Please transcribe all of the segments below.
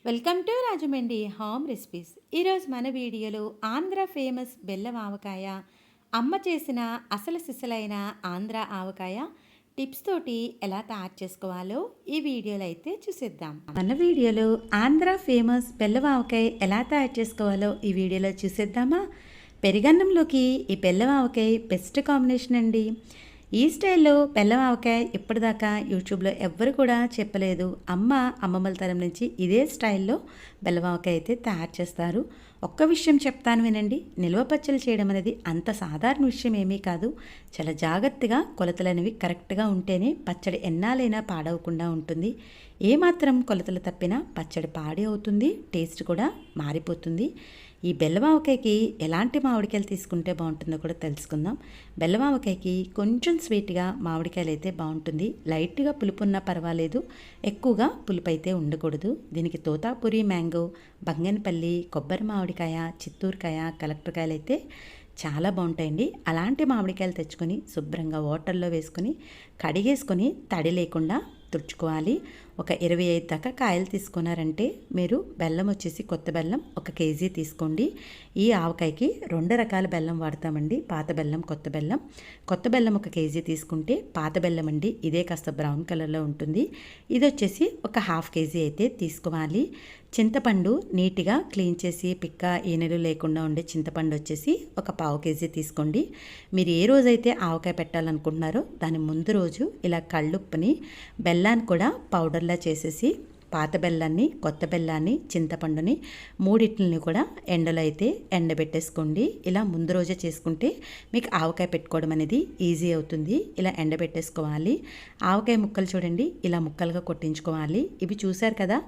Welcome to Rajahmundry home recipes. ఈరోజు మన వీడియోలో ఆంధ్ర ఫేమస్ బెల్లం ఆవకాయ, అమ్మ చేసిన అసలు సిసలైన ఆంధ్ర ఆవకాయ టిప్స్ తోటి ఎలా తయారు చేసుకోవాలో ఈ వీడియోలో అయితే చూసేద్దాం. మన వీడియోలో ఆంధ్ర ఫేమస్ బెల్లం ఆవకాయ ఎలా తయారు చేసుకోవాలో ఈ వీడియోలో చూసేద్దామా. పెరుగన్నంలోకి ఈ బెల్లం ఆవకాయ బెస్ట్ కాంబినేషన్ అండి. ఈ స్టైల్లో బెల్లం ఆవకాయ ఇప్పటిదాకా యూట్యూబ్లో ఎవ్వరు కూడా చెప్పలేదు. అమ్మమ్మల తరం నుంచి ఇదే స్టైల్లో బెల్లం ఆవకాయ అయితే తయారు చేస్తారు. ఒక్క విషయం చెప్తాను వినండి. నిల్వ పచ్చళ్ళు చేయడం అనేది అంత సాధారణ విషయం ఏమీ కాదు. చాలా జాగ్రత్తగా కొలతలు అనేవి కరెక్ట్గా ఉంటేనే పచ్చడి ఎన్నాలైనా పాడవకుండా ఉంటుంది. ఏమాత్రం కొలతలు తప్పినా పచ్చడి పాడి అవుతుంది, టేస్ట్ కూడా మారిపోతుంది. ఈ బెల్లం ఆవకాయకి ఎలాంటి మామిడికాయలు తీసుకుంటే బాగుంటుందో కూడా తెలుసుకుందాం. బెల్లం ఆవకాయకి కొంచెం స్వీట్గా మామిడికాయలు అయితే బాగుంటుంది. లైట్గా పులుపు ఉన్నా పర్వాలేదు, ఎక్కువగా పులుపు అయితే ఉండకూడదు. దీనికి తోతాపురి మ్యాంగో, బంగనపల్లి, కొబ్బరి మామిడికాయ, చిత్తూరుకాయ, కలెక్టర్కాయలు అయితే చాలా బాగుంటాయండి. అలాంటి మామిడికాయలు తెచ్చుకొని శుభ్రంగా వాటర్లో వేసుకొని కడిగేసుకొని తడి లేకుండా తుడుచుకోవాలి. ఒక 25 దాకా కాయలు తీసుకున్నారంటే మీరు బెల్లం వచ్చేసి కొత్త బెల్లం 1 కేజీ తీసుకోండి. ఈ ఆవకాయకి 2 రకాల బెల్లం వాడతామండి, పాత బెల్లం, కొత్త బెల్లం. కొత్త బెల్లం 1 కేజీ తీసుకుంటే పాత బెల్లం అండి ఇదే కాస్త బ్రౌన్ కలర్లో ఉంటుంది. ఇది వచ్చేసి ఒక 1/2 కేజీ అయితే తీసుకోవాలి. చింతపండు నీట్గా క్లీన్ చేసి పిక్క ఈనెలు లేకుండా ఉండే చింతపండు వచ్చేసి ఒక 1/4 కేజీ తీసుకోండి. మీరు ఏ రోజైతే ఆవకాయ పెట్టాలనుకుంటున్నారో దాని ముందు రోజు ఇలా కళ్ళుప్పుని బెల్లాన్ని కూడా పౌడర్లా చేసేసి పాత బెల్లాన్ని, కొత్త బెల్లాన్ని, చింతపండుని మూడింటిని కూడా ఎండలో అయితే ఎండబెట్టేసుకోండి. ఇలా ముందు రోజే చేసుకుంటే మీకు ఆవకాయ పెట్టుకోవడం అనేది ఈజీ అవుతుంది. ఇలా ఎండబెట్టేసుకోవాలి. ఆవకాయ ముక్కలు చూడండి ఇలా ముక్కలుగా కొట్టించుకోవాలి. ఇవి చూశారు కదా,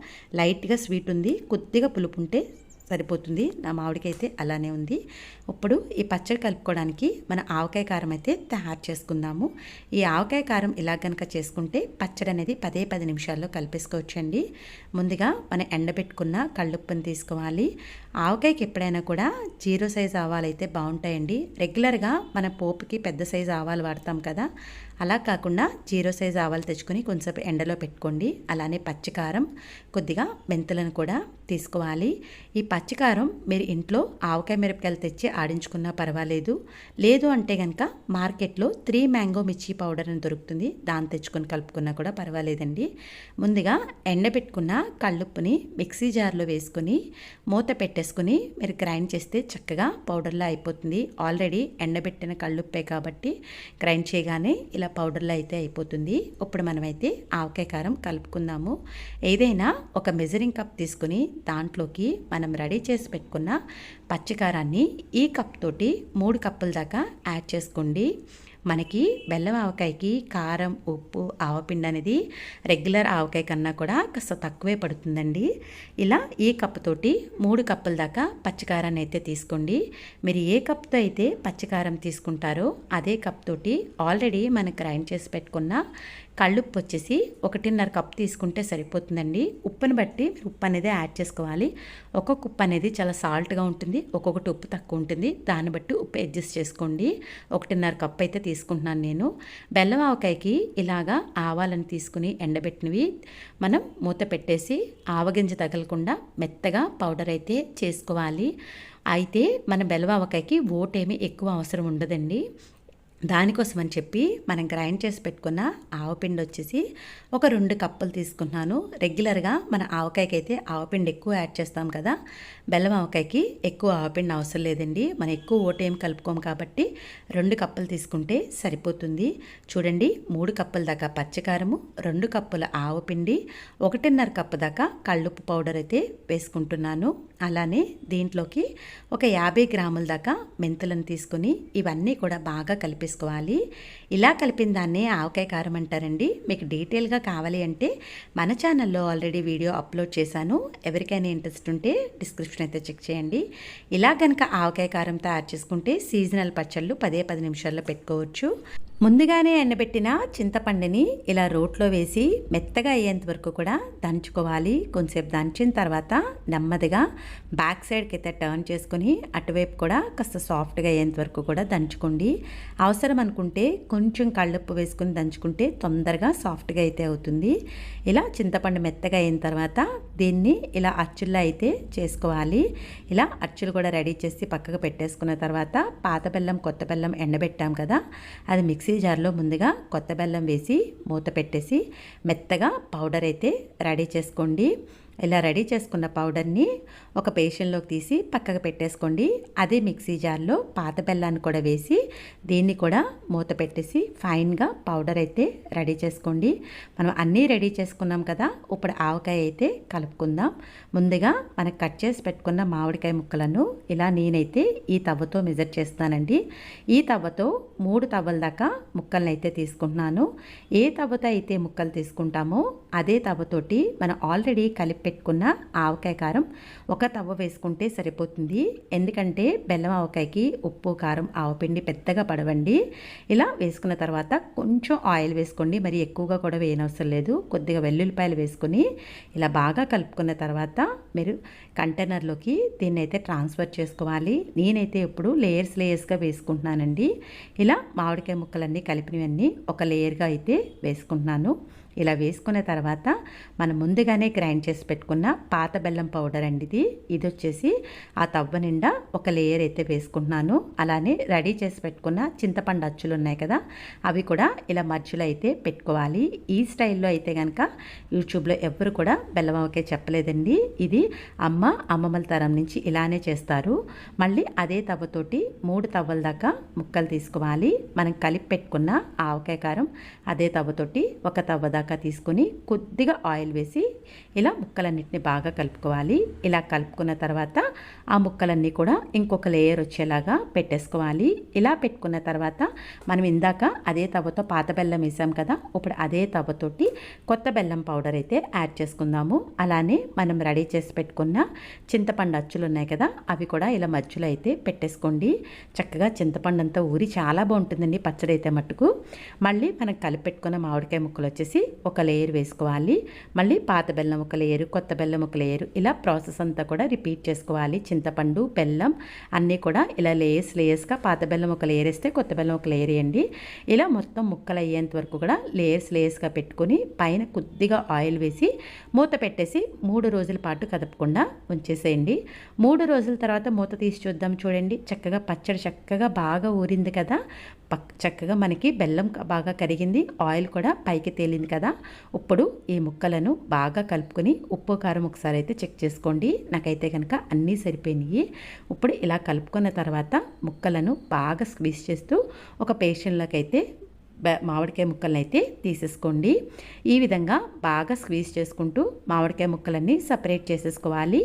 లైట్గా స్వీట్ ఉంది, కొద్దిగా పులుపు ఉంటే సరిపోతుంది. నా మామిడికాయ అయితే అలానే ఉంది. ఇప్పుడు ఈ పచ్చడి కలుపుకోవడానికి మన ఆవకాయ కారం అయితే తయారు చేసుకుందాము. ఈ ఆవకాయ కారం ఇలా కనుక చేసుకుంటే పచ్చడి అనేది 10 నిమిషాల్లో కలిపేసుకోవచ్చండి. ముందుగా మనం ఎండబెట్టుకున్న కళ్ళుప్పుని తీసుకోవాలి. ఆవకాయకి ఎప్పుడైనా కూడా 0 సైజ్ ఆవాలు అయితే బాగుంటాయండి. రెగ్యులర్గా మన పోపుకి పెద్ద సైజు ఆవాలు వాడతాం కదా, అలా కాకుండా 0 సైజ్ ఆవాలు తెచ్చుకొని కొంచెంసేపు ఎండలో పెట్టుకోండి. అలానే పచ్చికారం, కొద్దిగా మెంతులను కూడా తీసుకోవాలి. ఈ పచ్చికారం మీరు ఇంట్లో ఆవకాయ మిరపకాయలు తెచ్చి ఆడించుకున్నా పర్వాలేదు. లేదు అంటే కనుక మార్కెట్లో 3 మ్యాంగో మిర్చి పౌడర్ అని దొరుకుతుంది, దాన్ని తెచ్చుకొని కలుపుకున్నా కూడా పర్వాలేదండి. ముందుగా ఎండబెట్టుకున్న కళ్ళుప్పుని మిక్సీ జార్లో వేసుకొని మూత పెట్టేసుకొని మీరు గ్రైండ్ చేస్తే చక్కగా పౌడర్లా అయిపోతుంది. ఆల్రెడీ ఎండబెట్టిన కళ్ళుప్పే కాబట్టి గ్రైండ్ చేయగానే ఇలా పౌడర్లో అయితే అయిపోతుంది. ఇప్పుడు మనమైతే ఆవకాయ కారం కలుపుకుందాము. ఏదైనా ఒక మెజరింగ్ కప్ తీసుకుని దాంట్లోకి మనం రెడీ చేసి పెట్టుకున్న పచ్చికారాన్ని ఈ కప్ తోటి 3 కప్పుల దాకా యాడ్ చేసుకోండి. మనకి బెల్లం ఆవకాయకి కారం, ఉప్పు, ఆవపిండి అనేది రెగ్యులర్ ఆవకాయ కన్నా కూడా కాస్త తక్కువే పడుతుందండి. ఇలా ఈ కప్పుతోటి 3 కప్పుల దాకా పచ్చికారాన్ని అయితే తీసుకోండి. మీరు ఏ కప్తో అయితే పచ్చికారం తీసుకుంటారో అదే కప్ తోటి ఆల్రెడీ మనం గ్రైండ్ చేసి పెట్టుకున్న కళ్ళుప్పు వచ్చేసి 1.5 కప్ తీసుకుంటే సరిపోతుందండి. ఉప్పుని బట్టి ఉప్పు అనేది యాడ్ చేసుకోవాలి. ఒక్కొక్క ఉప్పు అనేది చాలా సాల్ట్గా ఉంటుంది, ఒక్కొక్కటి ఉప్పు తక్కువ ఉంటుంది. దాన్ని బట్టి ఉప్పు అడ్జస్ట్ చేసుకోండి. 1.5 కప్ అయితే తీసుకుంటున్నాను నేను. బెల్లం ఆవకాయకి ఇలాగా ఆవాలను తీసుకుని ఎండబెట్టినవి మనం మూత పెట్టేసి ఆవగింజ తగలకుండా మెత్తగా పౌడర్ అయితే చేసుకోవాలి. అయితే మన బెల్లం ఆవకాయకి ఓటేమీ ఎక్కువ అవసరం ఉండదండి. దానికోసం అని చెప్పి మనం గ్రైండ్ చేసి పెట్టుకున్న ఆవపిండి వచ్చేసి ఒక 2 కప్పులు తీసుకున్నాను. రెగ్యులర్గా మన ఆవకాయకి అయితే ఆవపిండి ఎక్కువ యాడ్ చేస్తాం కదా, బెల్లం ఆవకాయకి ఎక్కువ ఆవపిండి అవసరం లేదండి. మనం ఎక్కువ ఓటేం కలుపుకోము కాబట్టి 2 కప్పులు తీసుకుంటే సరిపోతుంది. చూడండి, 3 కప్పుల దాకా పచ్చికారము, 2 కప్పుల ఆవపిండి, 1.5 కప్పు దాకా కళ్ళుప్పు పౌడర్ అయితే వేసుకుంటున్నాను. అలానే దీంట్లోకి ఒక 50 గ్రాముల దాకా మెంతులను తీసుకొని ఇవన్నీ కూడా బాగా కలిపేసుకోవాలి. ఇలా కలిపిన దాన్నే ఆవకాయ కారం అంటారండి. మీకు డీటెయిల్గా కావాలి అంటే మన ఛానల్లో ఆల్రెడీ వీడియో అప్లోడ్ చేశాను. ఎవరికైనా ఇంట్రెస్ట్ ఉంటే డిస్క్రిప్షన్ అయితే చెక్ చేయండి. ఇలా కనుక ఆవకాయ కారం తయారు చేసుకుంటే సీజనల్ పచ్చళ్ళు 10 నిమిషాల్లో పెట్టుకోవచ్చు. ముందుగానే ఎండబెట్టిన చింతపండుని ఇలా రోట్లో వేసి మెత్తగా అయ్యేంత వరకు కూడా దంచుకోవాలి. కొంచెంసేపు దంచిన తర్వాత నెమ్మదిగా బ్యాక్ సైడ్కి అయితే టర్న్ చేసుకుని అటువైపు కూడా కాస్త సాఫ్ట్గా అయ్యేంత వరకు కూడా దంచుకోండి. అవసరం అనుకుంటే కొంచెం కళ్ళుప్పు వేసుకుని దంచుకుంటే తొందరగా సాఫ్ట్గా అయితే అవుతుంది. ఇలా చింతపండు మెత్తగా అయిన తర్వాత దీన్ని ఇలా అచ్చుల్లో అయితే చేసుకోవాలి. ఇలా అచ్చులు కూడా రెడీ చేసి పక్కకు పెట్టేసుకున్న తర్వాత పాత బెల్లం కొత్త బెల్లం ఎండబెట్టాం కదా, అది మిక్సీ జార్లో ముందుగా కొత్త బెల్లం వేసి మూత పెట్టేసి మెత్తగా పౌడర్ అయితే రెడీ చేసుకోండి. ఇలా రెడీ చేసుకున్న పౌడర్ని ఒక బేషన్లోకి తీసి పక్కకు పెట్టేసుకోండి. అదే మిక్సీ జార్లో పాత బెల్లాన్ని కూడా వేసి దీన్ని కూడా మూత పెట్టేసి ఫైన్గా పౌడర్ అయితే రెడీ చేసుకోండి. మనం అన్నీ రెడీ చేసుకున్నాం కదా, ఇప్పుడు ఆవకాయ అయితే కలుపుకుందాం. ముందుగా మనకు కట్ చేసి పెట్టుకున్న మామిడికాయ ముక్కలను ఇలా నేనైతే ఈ తవ్వతో మెజర్ చేస్తానండి. ఈ తవ్వతో 3 తవ్వల దాకా ముక్కలను అయితే తీసుకుంటున్నాను. ఏ తవ్వతో అయితే ముక్కలు తీసుకుంటామో అదే తవ్వతోటి మనం ఆల్రెడీ కలిపి పెట్టుకున్న ఆవకాయ కారం ఒక తవ్వ వేసుకుంటే సరిపోతుంది. ఎందుకంటే బెల్లం ఆవకాయకి ఉప్పు కారం ఆవపిండి పెద్దగా పడవండి. ఇలా వేసుకున్న తర్వాత కొంచెం ఆయిల్ వేసుకోండి, మరి ఎక్కువగా కూడా వేయనవసరం లేదు. కొద్దిగా వెల్లుల్లిపాయలు వేసుకొని ఇలా బాగా కలుపుకున్న తర్వాత మీరు కంటైనర్లోకి దీన్ని అయితే ట్రాన్స్ఫర్ చేసుకోవాలి. నేనైతే ఇప్పుడు లేయర్స్గా వేసుకుంటున్నానండి. ఇలా మామిడికాయ ముక్కలన్నీ కలిపినవన్నీ ఒక లేయర్గా అయితే వేసుకుంటున్నాను. ఇలా వేసుకున్న తర్వాత మనం ముందుగానే గ్రైండ్ చేసి పెట్టుకున్న పాత బెల్లం పౌడర్ అండి ఇది వచ్చేసి ఆ తవ్వ నిండా ఒక లేయర్ అయితే వేసుకుంటున్నాను. అలానే రెడీ చేసి పెట్టుకున్న చింతపండు అచ్చులు ఉన్నాయి కదా, అవి కూడా ఇలా మధ్యలో అయితే పెట్టుకోవాలి. ఈ స్టైల్లో అయితే కనుక యూట్యూబ్లో ఎవ్వరు కూడా బెల్లం ఆవకాయ చెప్పలేదండి. ఇది అమ్మమ్మల తరం నుంచి ఇలానే చేస్తారు. మళ్ళీ అదే తవ్వతోటి 3 తవ్వల దాకా ముక్కలు తీసుకోవాలి. మనం కలిపి పెట్టుకున్న ఆవకాయ కారం అదే తవ్వతోటి ఒక తవ్వ దాకా తీసుకొని కొద్దిగా ఆయిల్ వేసి ఇలా ముక్కలన్నిటిని బాగా కలుపుకోవాలి. ఇలా కలుపుకున్న తర్వాత ఆ ముక్కలన్నీ కూడా ఇంకొక లేయర్ వచ్చేలాగా పెట్టేసుకోవాలి. ఇలా పెట్టుకున్న తర్వాత మనం ఇందాక అదే తవ్వతో పాత బెల్లం వేసాం కదా, ఇప్పుడు అదే తవ్వతోటి కొత్త బెల్లం పౌడర్ అయితే యాడ్ చేసుకుందాము. అలానే మనం రెడీ చేసి పెట్టుకున్న చింతపండు అచ్చులు ఉన్నాయి కదా, అవి కూడా ఇలా మధ్యలో అయితే పెట్టేసుకోండి. చక్కగా చింతపండు అంతా ఊరి చాలా బాగుంటుందండి పచ్చడి అయితే మట్టుకు. మళ్ళీ మనం కలిపి పెట్టుకున్న మామిడికాయ ముక్కలు వచ్చేసి ఒక లేయర్ వేసుకోవాలి. మళ్ళీ పాత బెల్లం ఒక లేయరు, కొత్త బెల్లం ఒక లేయరు, ఇలా ప్రాసెస్ అంతా కూడా రిపీట్ చేసుకోవాలి. చింతపండు బెల్లం అన్నీ కూడా ఇలా లేయర్స్గా పాత బెల్లం ఒక లేయర్ వేస్తే కొత్త బెల్లం ఒక లేయర్ వేయండి. ఇలా మొత్తం ముక్కలు అయ్యేంత వరకు కూడా లేయర్స్గా పెట్టుకొని పైన కొద్దిగా ఆయిల్ వేసి మూత పెట్టేసి 3 రోజుల పాటు కదపకుండా ఉంచేసేయండి. 3 రోజుల తర్వాత మూత తీసి చూద్దాం. చూడండి, చక్కగా పచ్చడి చక్కగా బాగా ఊరింది కదా, చక్కగా మనకి బెల్లం బాగా కరిగింది, ఆయిల్ కూడా పైకి తేలింది కదా. ఇప్పుడు ఈ ముక్కలను బాగా కలుపుకొని ఉప్పు కారం ఒకసారి అయితే చెక్ చేసుకోండి. నాకైతే కనుక అన్నీ సరిపోయినాయి. ఇప్పుడు ఇలా కలుపుకున్న తర్వాత ముక్కలను బాగా స్క్వీజ్ చేస్తూ ఒక పేషన్లోకి అయితే మామిడికాయ ముక్కలను అయితే తీసేసుకోండి. ఈ విధంగా బాగా స్క్వీజ్ చేసుకుంటూ మామిడికాయ ముక్కలన్నీ సపరేట్ చేసేసుకోవాలి.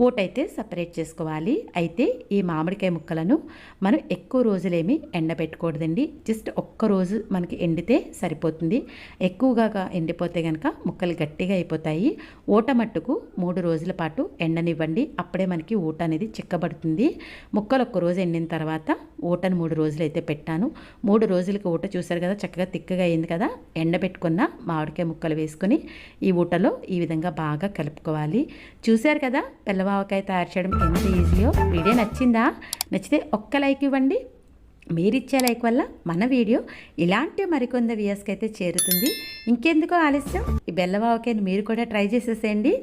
ఓటైతే సపరేట్ చేసుకోవాలి. అయితే ఈ మామిడికాయ ముక్కలను మనం ఎక్కువ రోజులేమి ఎండబెట్టకూడదండి. జస్ట్ ఒక్కరోజు మనకి ఎండితే సరిపోతుంది. ఎక్కువగా ఎండిపోతే కనుక ముక్కలు గట్టిగా అయిపోతాయి. ఊట మట్టుకు 3 రోజుల పాటు ఎండనివ్వండి. అప్పుడే మనకి ఊట అనేది చిక్కబడుతుంది. ముక్కలు ఒక్కరోజు ఎండిన తర్వాత ఊటను 3 రోజులు అయితే పెట్టాను. 3 రోజులకి ఊట చూసారు కదా, చక్కగా తిక్కగా అయింది కదా. ఎండబెట్టుకున్న మామిడికాయ ముక్కలు వేసుకొని ఈ ఊటలో ఈ విధంగా బాగా కలుపుకోవాలి. చూశారు కదా బెల్లం ఆవకాయ తయారు చేయడం ఎంత ఈజీయో. వీడియో నచ్చిందా? నచ్చితే ఒక్క లైక్ ఇవ్వండి. మీరిచ్చే లైక్ వల్ల మన వీడియో ఇలాంటి మరికొంత వ్యూస్కి అయితే చేరుతుంది. ఇంకెందుకో ఆలస్యం, ఈ బెల్లం ఆవకాయని మీరు కూడా ట్రై చేసేసేయండి.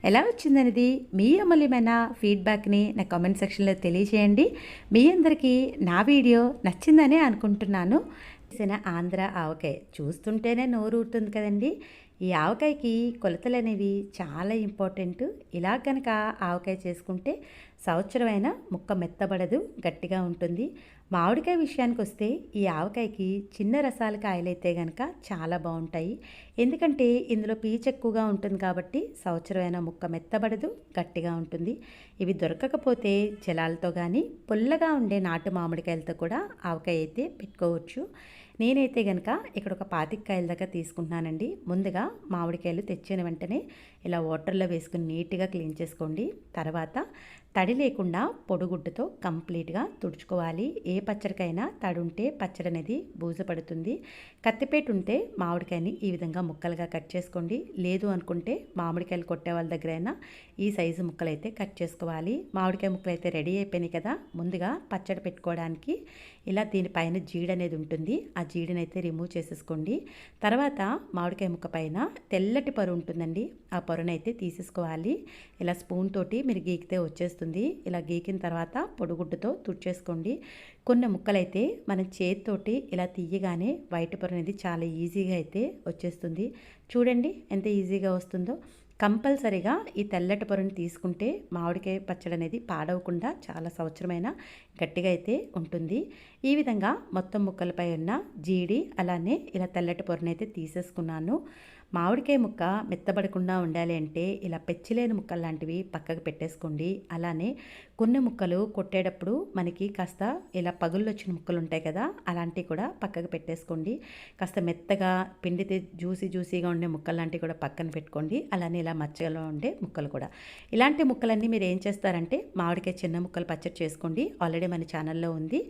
ఎలా వచ్చిందనేది మీ అమూల్యమైన ఫీడ్బ్యాక్ని నా కామెంట్ సెక్షన్లో తెలియజేయండి. మీ అందరికీ నా వీడియో నచ్చిందనే అనుకుంటున్నాను. ఆంధ్ర ఆవకాయ చూస్తుంటేనే నోరు ఊరుతుంది కదండి. ఈ ఆవకాయకి కొలతలు అనేవి చాలా ఇంపార్టెంట్. ఇలా కనుక ఆవకాయ చేసుకుంటే సంవత్సరమైన ముక్క మెత్తబడదు, గట్టిగా ఉంటుంది. మామిడికాయ విషయానికి వస్తే ఈ ఆవకాయకి చిన్న రసాల కాయలైతే కనుక చాలా బాగుంటాయి. ఎందుకంటే ఇందులో పీచు ఎక్కువగా ఉంటుంది కాబట్టి సంవత్సరమైన ముక్క మెత్తబడదు, గట్టిగా ఉంటుంది. ఇవి దొరకకపోతే జలాలతో కానీ పుల్లగా ఉండే నాటు మామిడికాయలతో కూడా ఆవకాయ అయితే పెట్టుకోవచ్చు. నేనైతే కనుక ఇక్కడ ఒక 25 కాయల దాకా తీసుకుంటున్నానండి. ముందుగా మామిడికాయలు తెచ్చిన వెంటనే ఇలా వాటర్లో వేసుకుని నీట్గా క్లీన్ చేసుకోండి. తర్వాత తడి లేకుండా పొడిగుడ్డతో కంప్లీట్గా తుడుచుకోవాలి. ఏ పచ్చడికైనా తడి ఉంటే పచ్చడి అనేది బూజు పడుతుంది. కత్తిపేట ఉంటే మామిడికాయని ఈ విధంగా ముక్కలుగా కట్ చేసుకోండి. లేదు అనుకుంటే మామిడికాయలు కొట్టే వాళ్ళ దగ్గరైనా ఈ సైజు ముక్కలు అయితే కట్ చేసుకోవాలి. మామిడికాయ ముక్కలు అయితే రెడీ అయిపోయినాయి కదా. ముందుగా పచ్చడి పెట్టుకోవడానికి ఇలా దీనిపైన జీడి అనేది ఉంటుంది. ఆ జీడిని అయితే రిమూవ్ చేసేసుకోండి. తర్వాత మామిడికాయ ముక్క పైన తెల్లటి పొర ఉంటుందండి. ఆ పొరనైతే తీసేసుకోవాలి. ఇలా స్పూన్ తోటి మీరు గీకితే వచ్చేస్తుంది. ఇలా గీకిన తర్వాత పొడిగుడ్డుతో తుడిచేసుకోండి. కొన్ని ముక్కలైతే మనం చేతితోటి ఇలా తీయగానే వైట్ పొర అనేది చాలా ఈజీగా అయితే వచ్చేస్తుంది. చూడండి ఎంత ఈజీగా వస్తుందో. కంపల్సరీగా ఈ తెల్లటి పొరని తీసుకుంటే మామిడికాయ పచ్చడి అనేది పాడవకుండా చాలా సంవత్సరమైన గట్టిగా అయితే ఉంటుంది. ఈ విధంగా మొత్తం ముక్కలపై ఉన్న జీడి అలానే ఇలా తెల్లటి పొరని అయితే తీసేసుకున్నాను. మామిడికాయ ముక్క మెత్తబడకుండా ఉండాలి అంటే ఇలా పెచ్చిలేని ముక్కలు లాంటివి పక్కకు పెట్టేసుకోండి. అలానే కొన్ని ముక్కలు కొట్టేటప్పుడు మనకి కాస్త ఇలా పగుళ్ళు వచ్చిన ముక్కలు ఉంటాయి కదా, అలాంటివి కూడా పక్కకు పెట్టేసుకోండి. కాస్త మెత్తగా పిండితే జ్యూసీగా ఉండే ముక్కలు లాంటివి కూడా పక్కన పెట్టుకోండి. అలానే ఇలా మచ్చలో ఉండే ముక్కలు కూడా. ఇలాంటి ముక్కలన్నీ మీరు ఏం చేస్తారంటే మామిడికాయ చిన్న ముక్కలు పచ్చడి చేసుకోండి. ఆల్రెడీ మన ఛానల్లో ఉంది,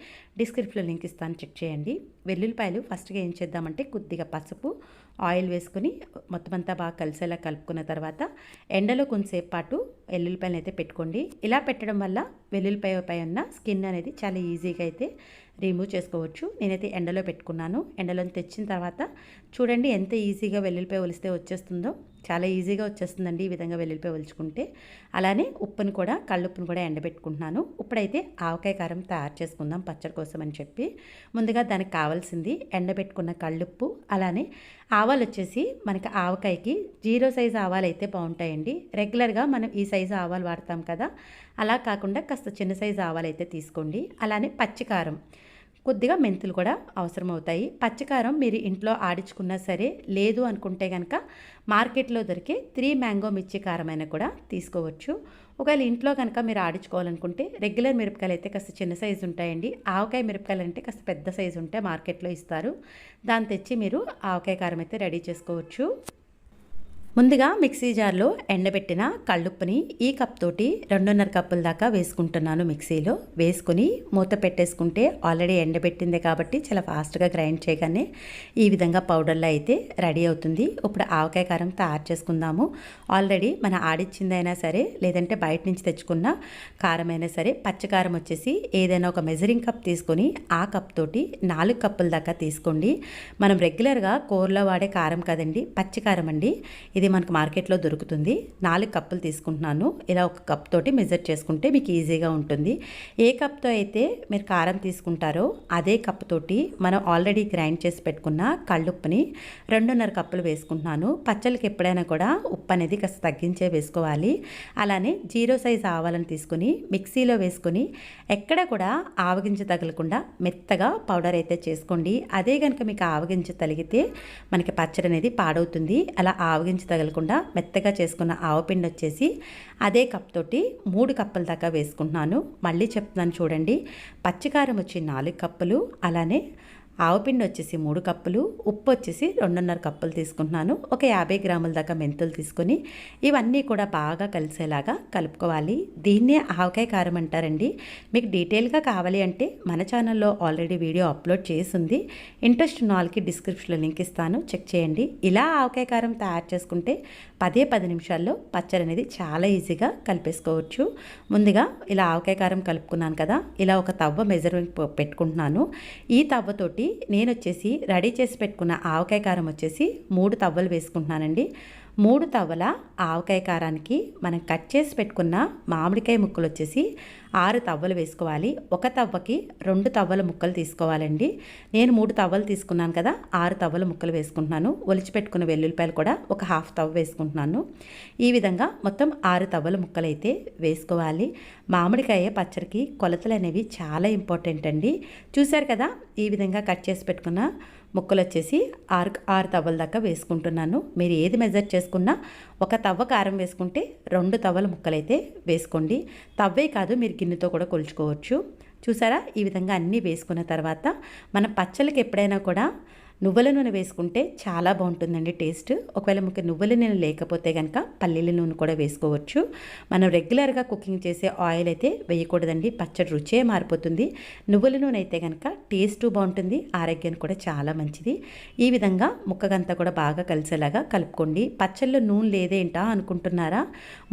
డిస్క్రిప్షన్లో లింక్ ఇస్తాను, చెక్ చేయండి. వెల్లుల్లిపాయలు ఫస్ట్గా ఏం చేద్దామంటే కొద్దిగా పసుపు ఆయిల్ వేసుకొని మొత్తం అంతా బాగా కలిసేలా కలుపుకున్న తర్వాత ఎండలో కొంచెంసేపు పాటు వెల్లుల్లిపాయలు అయితే పెట్టుకోండి. ఇలా పెట్టడం వల్ల వెల్లుల్లిపాయ పై ఉన్న స్కిన్ అనేది చాలా ఈజీగా అయితే రిమూవ్ చేసుకోవచ్చు. నేనైతే ఎండలో పెట్టుకున్నాను. ఎండలో తెచ్చిన తర్వాత చూడండి ఎంత ఈజీగా వెల్లుల్లిపాయ ఒలిస్తే వచ్చేస్తుందో. చాలా ఈజీగా వచ్చేస్తుందండి ఈ విధంగా వెల్లుల్లిపాయ ఒలుచుకుంటే. అలానే ఉప్పును కూడా కళ్ళుప్పును కూడా ఎండబెట్టుకుంటున్నాను. ఇప్పుడైతే ఆవకాయ కారం తయారు చేసుకుందాం పచ్చడి కోసం అని చెప్పి ముందుగా దానికి కావాల్సింది ఎండబెట్టుకున్న కళ్ళుప్పు, అలానే ఆవాలు వచ్చేసి మనకి ఆవకాయకి 0 సైజు ఆవాలు అయితే బాగుంటాయండి. రెగ్యులర్గా మనం ఈ సైజు ఆవాలు వాడతాం కదా, అలా కాకుండా కాస్త చిన్న సైజు ఆవాలు అయితే తీసుకోండి. అలానే పచ్చికారం, కొద్దిగా మెంతులు కూడా అవసరం అవుతాయి. పచ్చికారం మీరు ఇంట్లో ఆడించుకున్నా సరే, లేదు అనుకుంటే కనుక మార్కెట్లో దొరికే 3 మ్యాంగో మిర్చి కారమైనా కూడా తీసుకోవచ్చు. ఒకవేళ ఇంట్లో కనుక మీరు ఆడించుకోవాలనుకుంటే రెగ్యులర్ మిరపకాయలు అయితే కాస్త చిన్న సైజు ఉంటాయండి. ఆవకాయ మిరపకాయలు అంటే కాస్త పెద్ద సైజు ఉంటే మార్కెట్లో ఇస్తారు. దాన్ని తెచ్చి మీరు ఆవకాయ కారం అయితే రెడీ చేసుకోవచ్చు. ముందుగా మిక్సీ జార్లో ఎండబెట్టిన కళ్ళుప్పుని ఈ కప్ తోటి 2.5 కప్పుల దాకా వేసుకుంటున్నాను. మిక్సీలో వేసుకుని మూత పెట్టేసుకుంటే ఆల్రెడీ ఎండబెట్టిందే కాబట్టి చాలా ఫాస్ట్గా గ్రైండ్ చేయగానే ఈ విధంగా పౌడర్లో అయితే రెడీ అవుతుంది. ఇప్పుడు ఆవకాయ కారం తయారు చేసుకుందాము. ఆల్రెడీ మన ఆడిచ్చిందైనా సరే లేదంటే బయట నుంచి తెచ్చుకున్న కారమైనా సరే, పచ్చికారం వచ్చేసి ఏదైనా ఒక మెజరింగ్ కప్ తీసుకొని ఆ కప్ తోటి 4 కప్పుల దాకా తీసుకోండి. మనం రెగ్యులర్గా కూరలో వాడే కారం కదండి, పచ్చికారం అండి. ఇది మనకు మార్కెట్లో దొరుకుతుంది. 4 కప్పులు తీసుకుంటున్నాను. ఇలా ఒక కప్ తోటి మెజర్ చేసుకుంటే మీకు ఈజీగా ఉంటుంది. ఏ కప్తో అయితే మీరు కారం తీసుకుంటారో అదే కప్ తోటి మనం ఆల్రెడీ గ్రైండ్ చేసి పెట్టుకున్న కళ్ళుప్పుని 2.5 కప్పులు వేసుకుంటున్నాను. పచ్చళ్ళకి ఎప్పుడైనా కూడా ఉప్పు అనేది కాస్త తగ్గించే వేసుకోవాలి. అలానే 0 సైజ్ ఆవాలను తీసుకుని మిక్సీలో వేసుకొని ఎక్కడ కూడా ఆవగింజ తగలకుండా మెత్తగా పౌడర్ అయితే చేసుకోండి. అదే కనుక మీకు ఆవగింజ తగిలితే మనకి పచ్చడి అనేది పాడవుతుంది. అలా ఆవగింజ తగలకుండా మెత్తగా చేసుకున్న ఆవపిండి వచ్చేసి అదే కప్ తోటి 3 కప్పుల దాకా వేసుకుంటున్నాను. మళ్ళీ చెప్తున్నాను చూడండి. పచ్చికారం వచ్చి 4 కప్పులు, అలానే ఆవపిండి వచ్చేసి 3 కప్పులు, ఉప్పు వచ్చేసి 2.5 కప్పులు తీసుకుంటున్నాను. ఒక 50 గ్రాముల దాకా మెంతులు తీసుకొని ఇవన్నీ కూడా బాగా కలిసేలాగా కలుపుకోవాలి. దీన్నే ఆవకాయ కారం అంటారండి. మీకు డీటెయిల్గా కావాలి అంటే మన ఛానల్లో ఆల్రెడీ వీడియో అప్లోడ్ చేసింది. ఇంట్రెస్ట్ ఉన్న వాళ్ళకి డిస్క్రిప్షన్లో లింక్ ఇస్తాను, చెక్ చేయండి. ఇలా ఆవకాయ కారం తయారు చేసుకుంటే 10 నిమిషాల్లో పచ్చడి అనేది చాలా ఈజీగా కలిపేసుకోవచ్చు. ముందుగా ఇలా ఆవకాయ కారం కలుపుకున్నాను కదా, ఇలా ఒక తవ్వ మెజర్మెంట్ పెట్టుకుంటున్నాను. ఈ తవ్వతోటి నేను వచ్చేసి రెడీ చేసి పెట్టుకున్న ఆవకాయ కారం వచ్చేసి 3 తవ్వలు వేసుకుంటున్నానండి. 3 తవ్వల ఆవకాయ కారానికి మనం కట్ చేసి పెట్టుకున్న మామిడికాయ ముక్కలు వచ్చేసి 6 తవ్వలు వేసుకోవాలి. ఒక తవ్వకి 2 తవ్వల ముక్కలు తీసుకోవాలండి. నేను 3 తవ్వలు తీసుకున్నాను కదా, 6 తవ్వల ముక్కలు వేసుకుంటున్నాను. ఒలిచి పెట్టుకున్న వెల్లుల్లిపాయలు కూడా ఒక హాఫ్ తవ్వ వేసుకుంటున్నాను. ఈ విధంగా మొత్తం 6 తవ్వల ముక్కలు అయితే వేసుకోవాలి. మామిడికాయ పచ్చడికి కొలతలు అనేవి చాలా ఇంపార్టెంట్ అండి. చూశారు కదా, ఈ విధంగా కట్ చేసి పెట్టుకున్న ముక్కలు వచ్చేసి 6 తవ్వల దాకా వేసుకుంటున్నాను. మీరు ఏది మెజర్ చేసుకున్నా ఒక తవ్వ కారం వేసుకుంటే 2 తవ్వల ముక్కలైతే వేసుకోండి. తవ్వే కాదు, మీరు గిన్నెతో కూడా కొలుచుకోవచ్చు. చూసారా, ఈ విధంగా అన్నీ వేసుకున్న తర్వాత మన పచ్చళ్ళకి ఎప్పుడైనా కూడా నువ్వుల నూనె వేసుకుంటే చాలా బాగుంటుందండి టేస్ట్. ఒకవేళ మీకు నువ్వుల నూనె లేకపోతే కనుక పల్లీల నూనె కూడా వేసుకోవచ్చు. మనం రెగ్యులర్గా కుకింగ్ చేసే ఆయిల్ అయితే వేయకూడదండి, పచ్చడి రుచే మారిపోతుంది. నువ్వుల నూనె అయితే కనుక టేస్ట్ బాగుంటుంది, ఆరోగ్యానికి కూడా చాలా మంచిది. ఈ విధంగా ముక్కకంతా కూడా బాగా కలిసేలాగా కలుపుకోండి. పచ్చళ్ళలో నూనె లేదేంటా అనుకుంటున్నారా?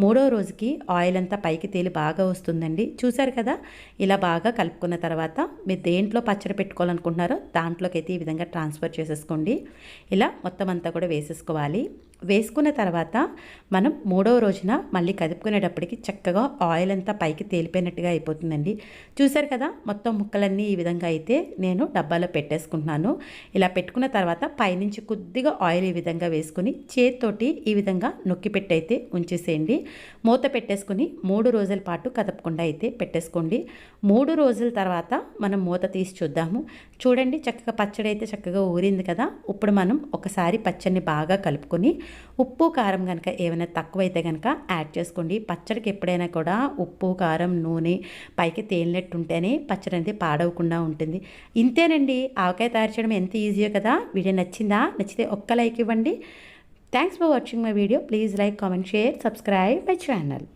మూడో రోజుకి ఆయిల్ అంతా పైకి తేలి బాగా వస్తుందండి. చూసారు కదా, ఇలా బాగా కలుపుకున్న తర్వాత మీరు దేంట్లో పచ్చడి పెట్టుకోవాలనుకుంటున్నారో దాంట్లోకి అయితే ఈ విధంగా ట్రాన్స్ఫర్ చేసేసుకోండి. ఇలా మొత్తం అంతా కూడా వేసేసుకోవాలి. వేసుకున్న తర్వాత మనం మూడవ రోజున మళ్ళీ కదుపుకునేటప్పటికి చక్కగా ఆయిల్ అంతా పైకి తేలిపోయినట్టుగా అయిపోతుందండి. చూసారు కదా, మొత్తం ముక్కలన్నీ ఈ విధంగా అయితే నేను డబ్బాలో పెట్టేసుకుంటున్నాను. ఇలా పెట్టుకున్న తర్వాత పైనుంచి కొద్దిగా ఆయిల్ ఈ విధంగా వేసుకుని చేతితోటి ఈ విధంగా నొక్కి పెట్టి అయితే ఉంచేసేయండి. మూత పెట్టేసుకుని 3 రోజుల పాటు కదపకుండా అయితే పెట్టేసుకోండి. 3 రోజుల తర్వాత మనం మూత తీసి చూద్దాము. చూడండి, చక్కగా పచ్చడి అయితే చక్కగా ఊరింది కదా. ఇప్పుడు మనం ఒకసారి పచ్చడిని బాగా కలుపుకొని ఉప్పు కారం కనుక ఏమైనా తక్కువైతే కనుక యాడ్ చేసుకోండి. పచ్చడికి ఎప్పుడైనా కూడా ఉప్పు కారం నూనె పైకి తేలినట్టు ఉంటేనే పచ్చడి అనేది పాడవకుండా ఉంటుంది. ఇంతేనండి, ఆవకాయ తయారు చేయడం ఎంత ఈజీయో కదా. వీడియో నచ్చిందా? నచ్చితే ఒక్క లైక్ ఇవ్వండి. Thanks for watching my video. Please like, comment, share, subscribe my channel.